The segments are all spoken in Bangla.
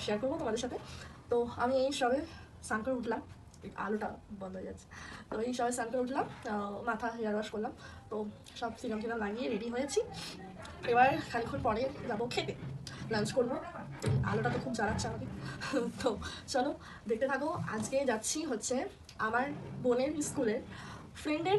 শেয়ার করবো তোমাদের সাথে। তো আমি এই সবে স্নান করে উঠলাম, আলোটা বন্ধ হয়ে যাচ্ছে। তো এই সবে স্নান করে উঠলাম, মাথা হেয়ার ওয়াশ করলাম, তো সব সিরাম টিরাম লাগিয়ে রেডি হয়েছি। এবার খানিক্ষণ পরে যাবো খেতে, লাঞ্চ করবো। আলোটা তো খুব জ্বালাচ্ছে আমাকে। তো চলো দেখতে থাকো। আজকে যাচ্ছি হচ্ছে আমার বোনের স্কুলের ফ্রেন্ডের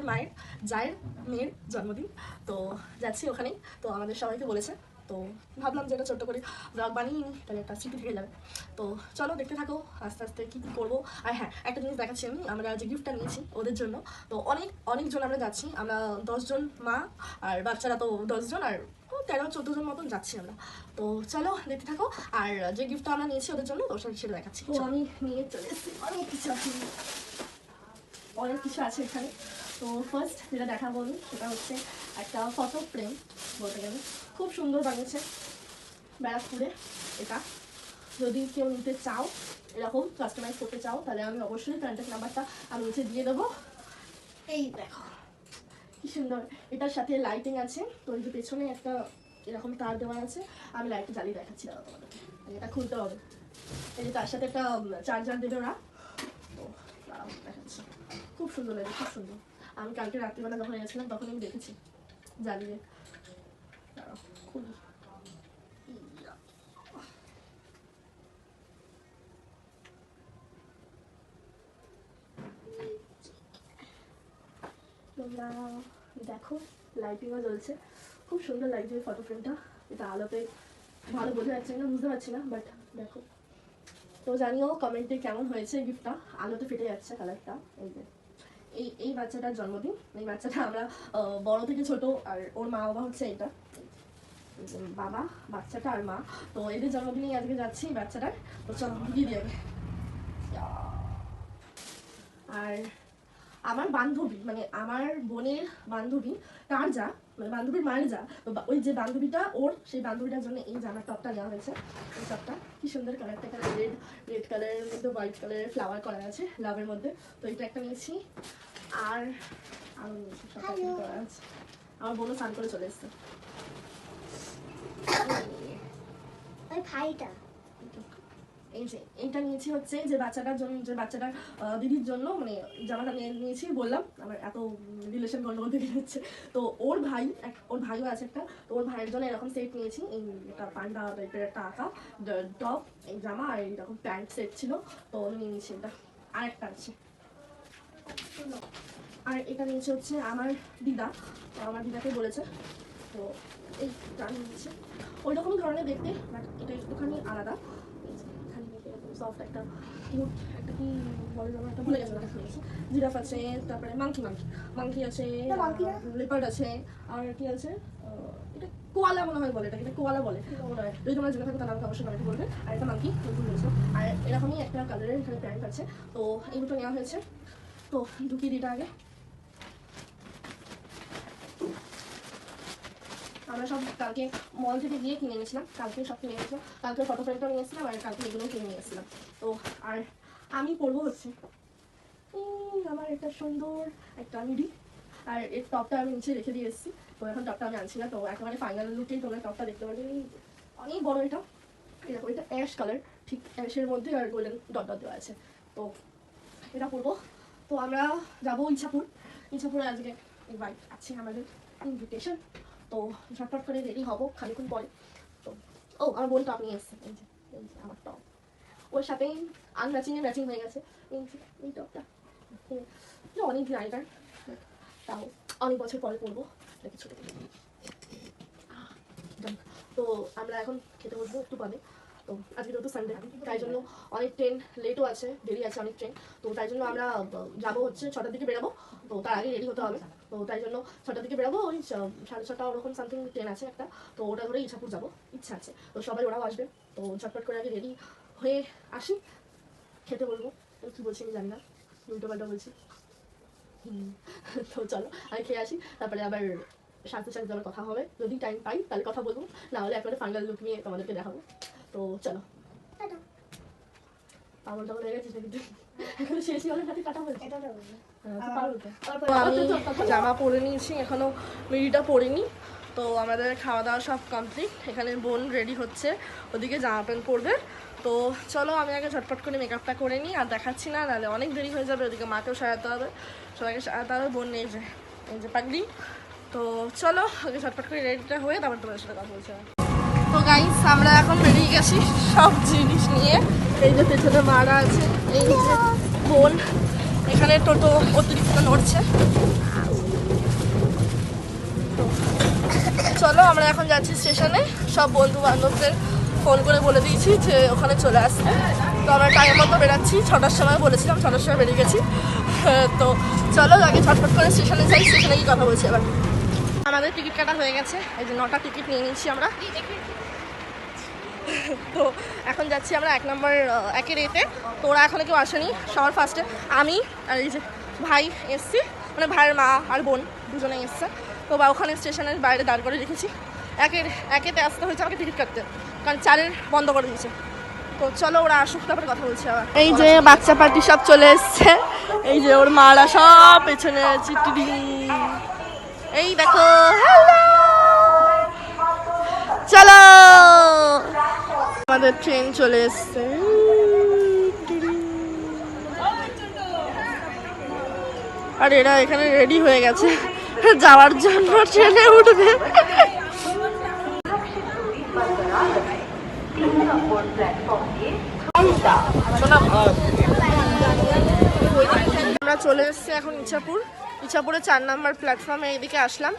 মায়ের জায়ের মেয়ের জন্মদিন, তো যাচ্ছি ওখানেই। তো আমাদের সবাইকে বলেছে, তো ভাবলাম যে এটা ছোট্ট করে ব্লগ বানিয়ে নিই, তাহলে একটা স্মৃতি থেকে যাবে। তো চলো দেখতে থাকো আস্তে আস্তে কী কী করবো। আর হ্যাঁ, একটা জিনিস দেখাচ্ছি আমি, আমরা যে গিফটটা নিয়েছি ওদের জন্য, তো অনেকজন আমরা যাচ্ছি, আমরা 10 জন মা, আর বাচ্চারা তো 10 জন, আর 13-14 জন মতন যাচ্ছি আমরা। তো চলো দেখতে থাকো। আর যে গিফটটা আমরা নিয়েছি ওদের জন্য, তো সেটা দেখাচ্ছি। তো আমি নিয়ে চলে এসেছি, অনেক কিছু আছে এখানে। তো ফার্স্ট যেটা দেখাবো আমি, সেটা হচ্ছে একটা ফটো ফ্রেম, বলতে গেলে খুব সুন্দর বানিয়েছে ব্যারাকপুরে। এটা যদি কেউ নিতে চাও, এরকম কাস্টমাইজ করতে চাও, তাহলে আমি অবশ্যই কন্ট্যাক্ট নাম্বারটা আমি নিচে দিয়ে দেবো। এই দেখো কি সুন্দর, এটার সাথে লাইটিং আছে। তো এই যে পেছনে একটা এরকম তার দেওয়া আছে, আমি লাইটটা জ্বালিয়ে দেখাচ্ছি তোমাদেরকে। এটা খুলতে হবে, এই যে তার সাথে একটা চার্জার দেবে ওরা। তো দেখাচ্ছি, খুব সুন্দর লাগে, খুব সুন্দর। আমি কালকে রাত্রিবেলা যখন গেছিলাম তখন আমি দেখেছি জ্বালিয়ে। খুবই তোমরা দেখো, লাইটিংও জ্বলছে, খুব সুন্দর লাগছে ফটো ফ্রেমটা। এটা আলোতে ভালো বোঝা যাচ্ছে না, বুঝতে পারছি না, বাট দেখো। তো জানিও কমেন্টে কেমন হয়েছে গিফটটা। আলোতে ফেটে যাচ্ছে কালারটা। এই যে এই বাচ্চাটার জন্মদিন, এই বাচ্চাটা আমরা বড় থেকে ছোট, আর ওর মা বাবা হচ্ছে এটা বাবা, বাচ্চাটা আর মা। তো এদের জন্মদিনে আজকে যাচ্ছি বাচ্চাটার। তো চল দিয়ে দিয়ে। আর আমার বান্ধবী, মানে আমার বোনের বান্ধবী, তার যা, মানে বান্ধবীর মায়ের যা, ওই যে বান্ধবীটা, ওর সেই বান্ধবীটার জন্য এই জামার টপটা নেওয়া হয়েছে। এই টপটা কি সুন্দর, কালারটা রেড কালারের মধ্যে হোয়াইট কালারের ফ্লাওয়ার করা আছে লাভের মধ্যে। তো এটা একটা নিয়েছি, আর আরো নিয়েছি, সব করা আছে। আমার বোনও স্নান করে চলে এসছে। এই যে এইটা নিয়েছি হচ্ছে যে বাচ্চাটার জন্য, যে বাচ্চাটার দিদির জন্য, মানে জামাটা নিয়েছি বললাম, আমার এত রিলেশন গন্ডগোল থেকে যাচ্ছে। তো ওর ভাইও আছে একটা, তো ওর ভাইয়ের জন্য এরকম সেট নিয়েছি। এইটা পান্ডা টাইপের একটা আঁকা টপ, এই জামা, আর এইরকম প্যান্ট সেট ছিল, তো আমি নিয়ে নিয়েছি এটা। আর একটা আছে, আর এটা নিয়েছে হচ্ছে আমার দিদা, আমার দিদাকে বলেছে। তো এইটা নিয়েছে, ওই রকম ধরনের দেখতে, বাট এটা একটুখানি আলাদা। সফট একটা কিউট একটা কি বলে যেন একটা ভুলে গেছে, জিরাফ আছে, তারপরে মাংকি আছে, লেপার্ড আছে, আর কি আছে, এটা কোয়ালা মনে হয় বলে, এটা কোয়ালা বলে মনে হয়। যদি তোমরা জেনে থাকো তাহলে আমাকে অবশ্যই কমেন্ট বলবে। আর একটা মাংকি বলেছো, আর এরকমই একটা কালারের এখানে প্যান্ট আছে। তো এই দুটো নেওয়া হয়েছে। তো ঢুকিয়ে দিটা আগে, আমরা সব কালকে মল থেকে গিয়ে কিনে এনেছিলাম, কালকে সব কিনে এনেছিলাম, কালকে ফটো ফ্রেমটা নিয়ে এসেছিলাম, আর কালকে এগুলো কিনে নিয়ে এসেছিলাম। তো আর আমি পরবো হচ্ছে আমার একটা সুন্দর একটা মিডি, আর এর টপটা আমি নিচে রেখে দিয়ে এসেছি। তো এখন টপটা আমি আনছি না, তো একেবারে ফাইনাল লুকেই তোমরা টপটা দেখতে পাবে। অনেক বড় এটা, এরকম, এটা অ্যাশ কালার, ঠিক অ্যাশের মধ্যে আর গোল্ডেন ডট ডট দেওয়া আছে। তো এটা পরবো। তো আমরা যাবো ইচ্ছাপুরে আজকে বাইক আছে আমাদের, ইনভিটেশন। তো ঝটপট করে রেডি হবো খানিক্ষণ পরে। তো আমার বোন টপ নিয়ে এসছে, এই যে আমার টপ, ওর সাথে ম্যাচিং হয়ে গেছে এই টপটা। অনেক ডিজাইনার, তাও অনেক বছর পরে পরবো, ছোটো থেকে। তো আমরা এখন খেতে বসবো একটু পরে। তো আজকে যেহেতু সানডে, তাই জন্য অনেক ট্রেন লেটও আছে, দেরি আছে অনেক ট্রেন। তো তাই জন্য আমরা যাবো হচ্ছে 6টার দিকে বেরোবো। তো তার আগে রেডি হতে হবে। তো তাই জন্য 6টার দিকে বেরোবো, ওই 6:30 ওরকম সামথিং ট্রেন আছে একটা। তো ওটা ধরে ইচ্ছাপুর যাবো, ইচ্ছা আছে। তো সবাই ওরাও আসবে। তো ঝটপট করে আগে রেডি হয়ে আসি, খেতে বলবো। কি বলছি আমি জানি না, উল্টো পাল্টা বলছি। তো চলো আমি খেয়ে আসি, তারপরে আবার সাথে আবার কথা হবে। যদি টাইম পাই তাহলে কথা বলবো, না হলে একবারে ফাইনাল লুক নিয়ে তোমাদেরকে দেখাবো। তো চলো, পাগল টাগল হয়ে গেছিস নাকি? এখনো শেষই হলে সাথে কাটা বলছি। আমি জামা পরে নিয়েছি, এখনো মিডিটা পরিনি। তো আমাদের খাওয়া দাওয়া সব কমপ্লিট। এখানে বোন রেডি হচ্ছে, ওদিকে জামা প্যান্ট পরবে। তো চলো আমি আগে ঝটপট করে মেকআপটা করে নিই, আর দেখাচ্ছি না, নাহলে অনেক দেরি হয়ে যাবে। ওদিকে মাকেও সারাতে হবে, সবাইকে সারাতে হবে। বোন এই যে পাগড়ি। তো চলো আগে ঝটপট করে রেডিটা হয়ে তারপর তোমাদের সাথে কথা বলছি। তো গাইস আমরা এখন বেরিয়ে গেছি সব জিনিস নিয়ে। এই যে পেছনে মারা আছে, এই যে বোন, এখানে টোটো অতিরিক্ত নড়ছে। চলো আমরা এখন যাচ্ছি স্টেশনে। সব বন্ধু বান্ধবদের ফোন করে বলে দিয়েছি যে ওখানে চলে আসতে। তো আমরা টাইম মতো বেরাচ্ছি, 6টার সময় বলেছিলাম, 6টার সময় বেরিয়ে গেছি। তো চলো আগে ঝটপট করে স্টেশনে যাই, স্টেশনে গিয়ে কথা বলছি। এবার আমাদের টিকিট কাটা হয়ে গেছে, এই যে 9টা টিকিট নিয়ে নিচ্ছি আমরা। তো এখন যাচ্ছি আমরা 1 নম্বর 1-এর এতে। তো ওরা এখনো কেউ আসেনি, সবার ফার্স্টে আমি আর এই যে ভাই এসছি, মানে ভাইয়ের মা আর বোন দুজনেই এসছে। তো বা ওখানে স্টেশনের বাইরে দাঁড় করে রেখেছি। 1-এতে আসতে হয়েছে আমাকে টিকিট কাটতে, কারণ 4-এর বন্ধ করে দিয়েছে। তো চলো ওরা আসুক, তারপরে কথা বলছি আবার। এই যে বাচ্চা পার্টি সব চলে এসছে, এই যে ওর মারা সব পেছনে চিঠি। এই দেখো, হ্যালো, চলো আমাদের ট্রেন চলে এসছে। আর এরা এখানে রেডি হয়ে গেছে যাওয়ার জন্য, ট্রেনে উঠবে। আমরা চলে এসেছি এখন ইছাপুরে 4 নম্বর প্ল্যাটফর্মে। এইদিকে আসলাম,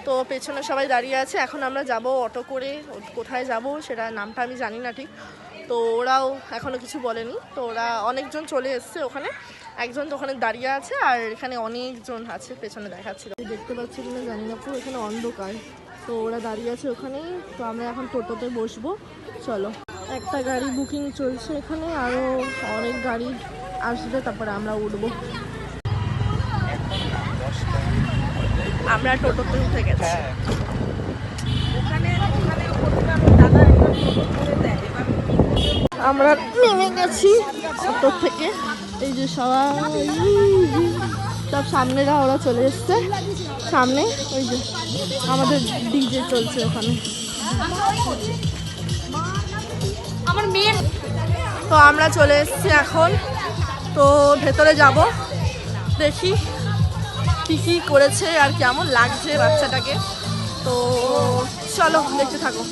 তো পেছনে সবাই দাঁড়িয়ে আছে। এখন আমরা যাব অটো করে, কোথায় যাব সেটা নামটা আমি জানি না ঠিক। তো ওরাও এখনো কিছু বলেনি। তো ওরা অনেকজন চলে এসছে, ওখানে একজন তো ওখানে দাঁড়িয়ে আছে, আর এখানে অনেকজন আছে পেছনে দেখাচ্ছিল, দেখতে পাচ্ছি কিনা জানি না, পুরো এখানে অন্ধকার। তো ওরা দাঁড়িয়ে আছে ওখানেই। তো আমরা এখন টোটোতে বসবো। চলো, একটা গাড়ি বুকিং চলছে এখানে, আরও অনেক গাড়ি আসবে, তারপরে আমরা উঠবো। আমরা টোটোতে উঠে গেছি। আমরা নেমে গেছি টোটো থেকে। এই যে সবাই সব সামনেরা ওরা চলে এসছে সামনে। ওই যে আমাদের ডিজে চলছে ওখানে। আমার মেয়ে। তো আমরা চলে এসেছি এখন। তো ভেতরে যাব, দেখি কি কি করেছে আর কেমন লাগছে বাচ্চাটাকে। তো চলো দেখতে থাকো।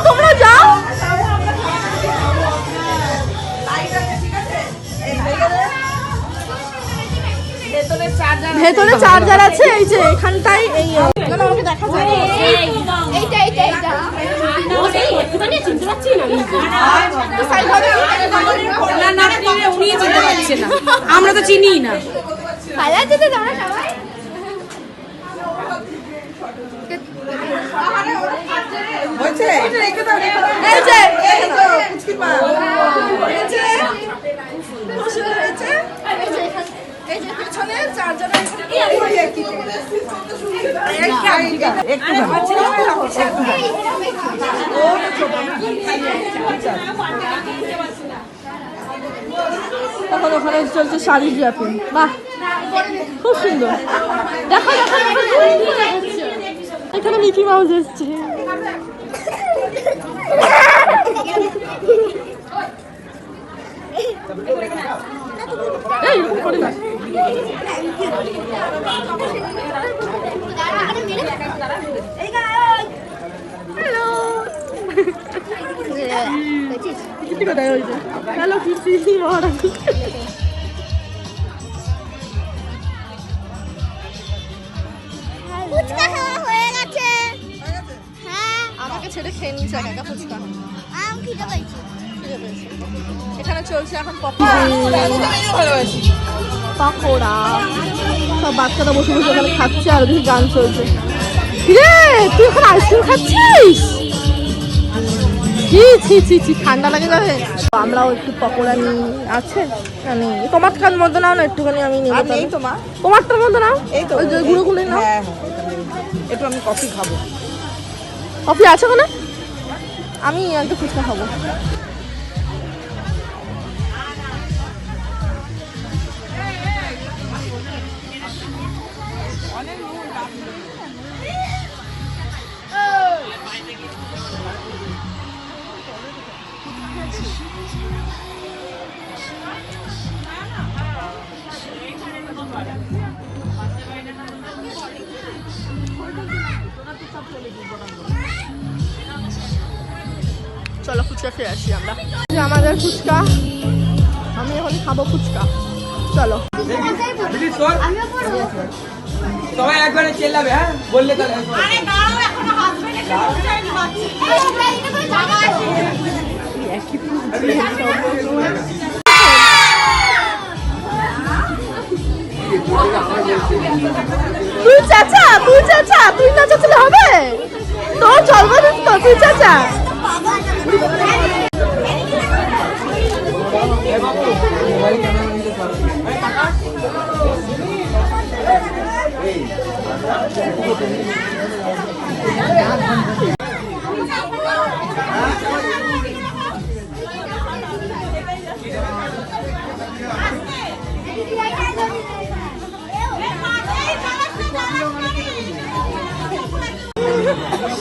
তোমরা যাও, ভেতরে চার্জার আছে এই যে এখানটাই। এই আমাকে দেখা যায় আমরা তো চিনি না। তখন ওখানে চলছে শাড়ি ড্রাপিং। বাহ, খুব সুন্দর। দেখো এখানে মিকি মাউস এসছে। এই করে না। হ্যালো কিটি কোথায় হয়েছে? হ্যালো কিটি মহারানী। ফুচকা খাওয়া হয়ে গেছে। হ্যাঁ, আমাকে ছেড়ে খেয়ে নিয়েছে একা একা ফুচকা। আম খিদে পাইছে। খিদে পেয়েছে। এখানে চলছে এখন পকোড়া, সব বাচ্চারা বসে বসে ওখানে খাচ্ছে আর ওদিকে গান চলছে। রে তুই এখন আইসক্রিম খাচ্ছিস? ছি ছি ছি ছি, ঠান্ডা লাগে যাবে। আমরাও একটু পকোড়া নিই, আছে না নেই? তোমারটার মধ্যে নাও না একটুখানি, আমি নিই। তোমারটার মধ্যে নাও, ওই যে গুঁড়ো গুলো নাও। একটু আমি কফি খাবো। কফি আছে ওখানে? আমি একটু ফুচকা খাবো। চলো ফুচকা খেয়ে আসি আমরা। আমাদের ফুচকা, আমি এখন খাবো ফুচকা। চলো সবাই একবারে চেল্লাবে, হ্যাঁ বললে তাহলে। তুই চাচা, তুই চাচা, তুই না চাচলে হবে? তোর জন্মদিন তো, তুই চাচা।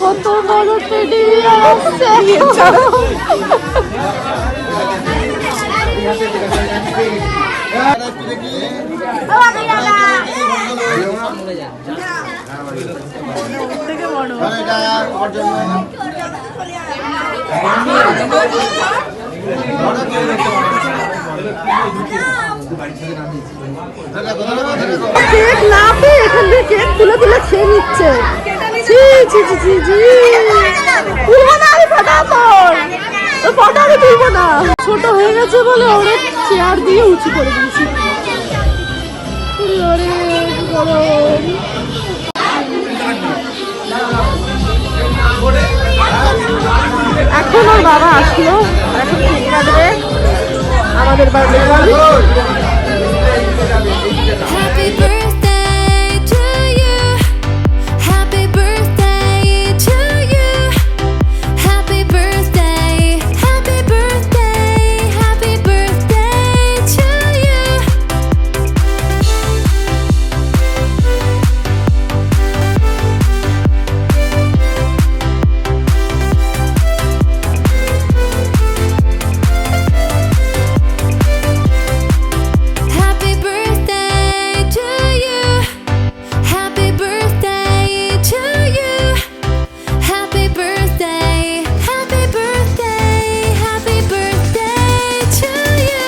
কত বড় টেডি আসছে। কেক না পেয়ে এখান থেকে কেক তুলে তুলে খেয়ে নিচ্ছে। ছি ছি ছি ছি ছি, তুলবো না আমি ফটো, তোর ফটো আমি তুলবো না। ছোট হয়ে গেছে বলে অনেক চেয়ার দিয়ে উঁচু করে দিয়েছি। এখন ওর বাবা আসলো, এখন কেক কাটবে আমাদের বাড়িতে। Happy birthday to you. Happy birthday to you. Happy birthday. Happy birthday. Happy birthday to you. Happy birthday to you. Happy birthday to you. Happy birthday. Happy birthday. Happy birthday to you.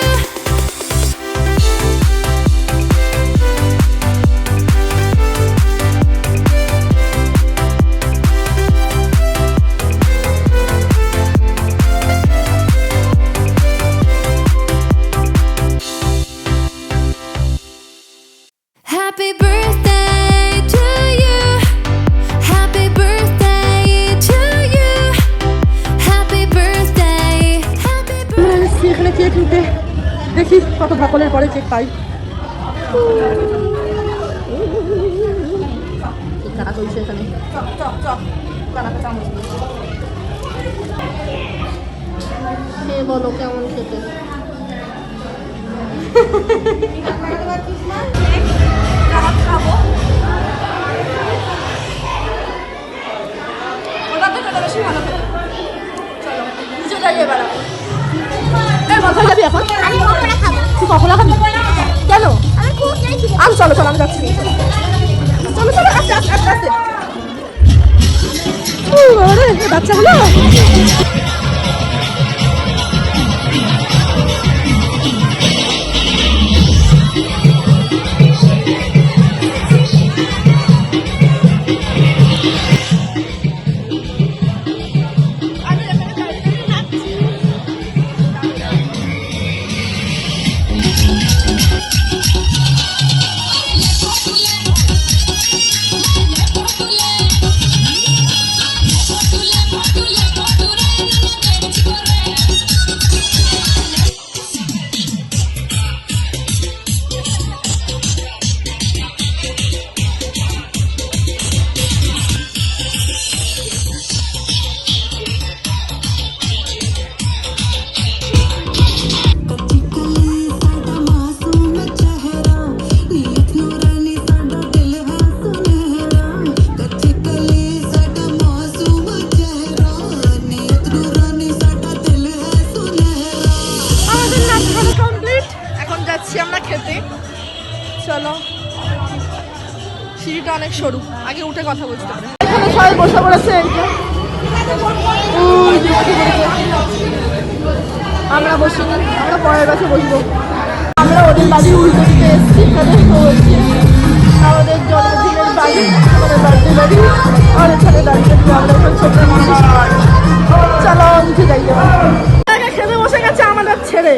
Happy birthday to you. Happy birthday to you. Happy birthday. Happy birthday. আমরা এসেছি এখানে কেক নিতে, দেখি কত ধকলের পরে কেক পাই। কেক কাটা চলছে এখানে। খেয়ে বলো কেমন খেতে। কোথায় যাবি এখন? তুই পকোড়া খাবি? কেন? আমি চলো চলো, আমি যাচ্ছি। চলো চলো, আস্তে আস্তে আস্তে আস্তে। বাচ্চাগুলো সিঁড়িটা অনেক সরু, আগে উঠে কথা বলতে হবে। এখানে সবাই বসে পড়েছে, আমরা বসিনি, আমরা পরের কাছে বসবো। আমরা ওদের বাড়ির উল্টো দিকে এসেছি, এখানে আমাদের জন্মদিনের বাড়ি, আমাদের বার্থডে বাড়ি, আর এখানে দাঁড়িয়ে আমরা এখন ছোট চলো উঠে যাই। খেতে বসে গেছে আমাদের ছেড়ে।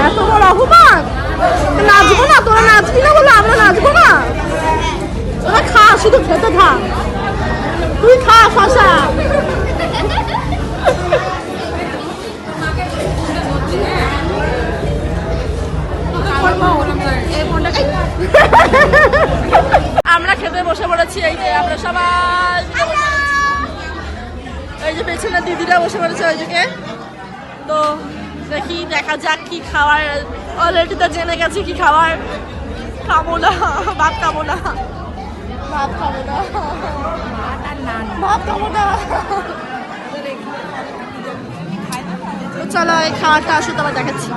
এত বড় অপমান, নাচবো না? তোরা নাচবি না বলে আমরা নাচবো না? তোরা খা, শুধু খেতে খা, তুই খা শশা। আমরা খেতে বসে পড়েছি, এই যে আমরা সবাই, এই যে পেছনে দিদিরা বসে পড়েছে ওইদিকে। তো দেখি, দেখা যাক কি খাওয়ার। অলরেডি তো জেনে গেছি কি খাওয়ার। খাবো না, ভাত খাবো না, ভাত খাবো না, ভাত খাবো না। তো চলো এই খাওয়ারটা আসো, তোমার দেখাচ্ছি।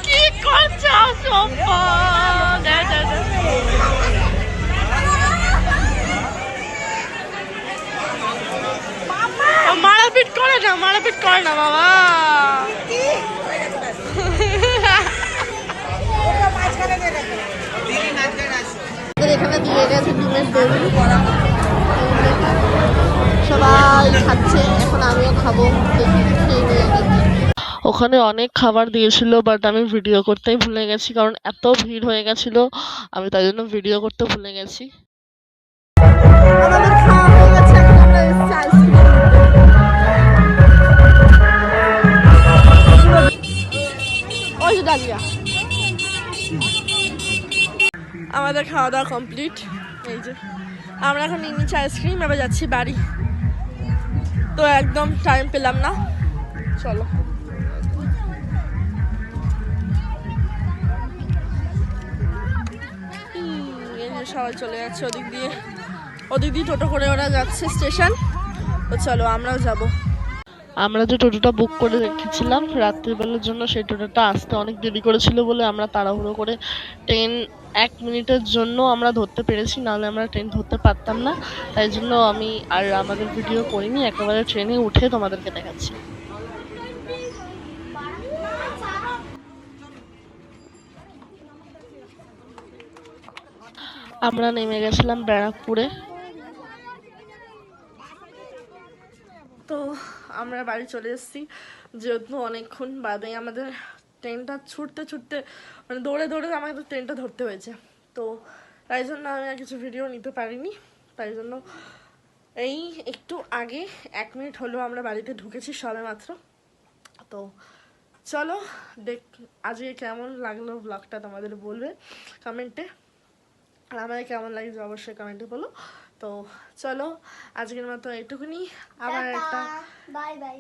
কি করছো মারাপিট করে না, মারাপিট করে না বাবা। এখানে দিয়ে গেছে ডিমের দই, সবাই খাচ্ছে, এখন আমিও খাবো, খেয়ে নিয়ে গেছি। ওখানে অনেক খাবার দিয়েছিল, বাট আমি ভিডিও করতেই ভুলে গেছি, কারণ এত ভিড় হয়ে গেছিল, আমি তাই জন্য ভিডিও করতে ভুলে গেছি। আমাদের খাওয়া হয়ে গেছে, এখন আমরা এসেছি আইসক্রিম। ওই যে ডালিয়া। আমাদের খাওয়া দাওয়া কমপ্লিট, এই যে আমরা এখন নিয়ে নিচ্ছি আইসক্রিম, এবার যাচ্ছি বাড়ি। তো একদম টাইম পেলাম না, চলো। সবাই চলে যাচ্ছে ওদিক দিয়ে টোটো করে ওরা যাচ্ছে স্টেশন। তো চলো আমরাও যাব। আমরা যে টোটোটা বুক করে রেখেছিলাম রাত্রিবেলার জন্য, সেই টোটোটা আসতে অনেক দেরি করেছিল বলে আমরা তাড়াহুড়ো করে ট্রেন 1 মিনিটের জন্য আমরা ধরতে পেরেছি, নাহলে আমরা ট্রেন ধরতে পারতাম না। তাই জন্য আমি আর আমাদের ভিডিও করিনি, একেবারে ট্রেনে উঠে তোমাদেরকে দেখাচ্ছি। আমরা নেমে গেছিলাম ব্যারাকপুরে। তো আমরা বাড়ি চলে এসেছি, যেহেতু অনেকক্ষণ বাদে আমাদের ট্রেনটা ছুটতে মানে দৌড়ে আমাদের ট্রেনটা ধরতে হয়েছে। তো তাই জন্য আমি আর কিছু ভিডিও নিতে পারিনি। তাই জন্য এই একটু আগে 1 মিনিট হলো আমরা বাড়িতে ঢুকেছি সবে মাত্র। তো চলো আজকে কেমন লাগলো ব্লগটা তোমাদের বলবে কমেন্টে, আর আমাদের কেমন লাগছে অবশ্যই কমেন্টে বলো। তো চলো আজকের মতো এইটুকুনি, আবার একটা বাই বাই,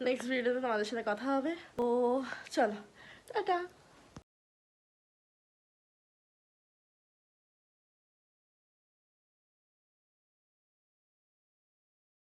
নেক্সট ভিডিওতে তোমাদের সাথে কথা হবে। তো চলো টাটা।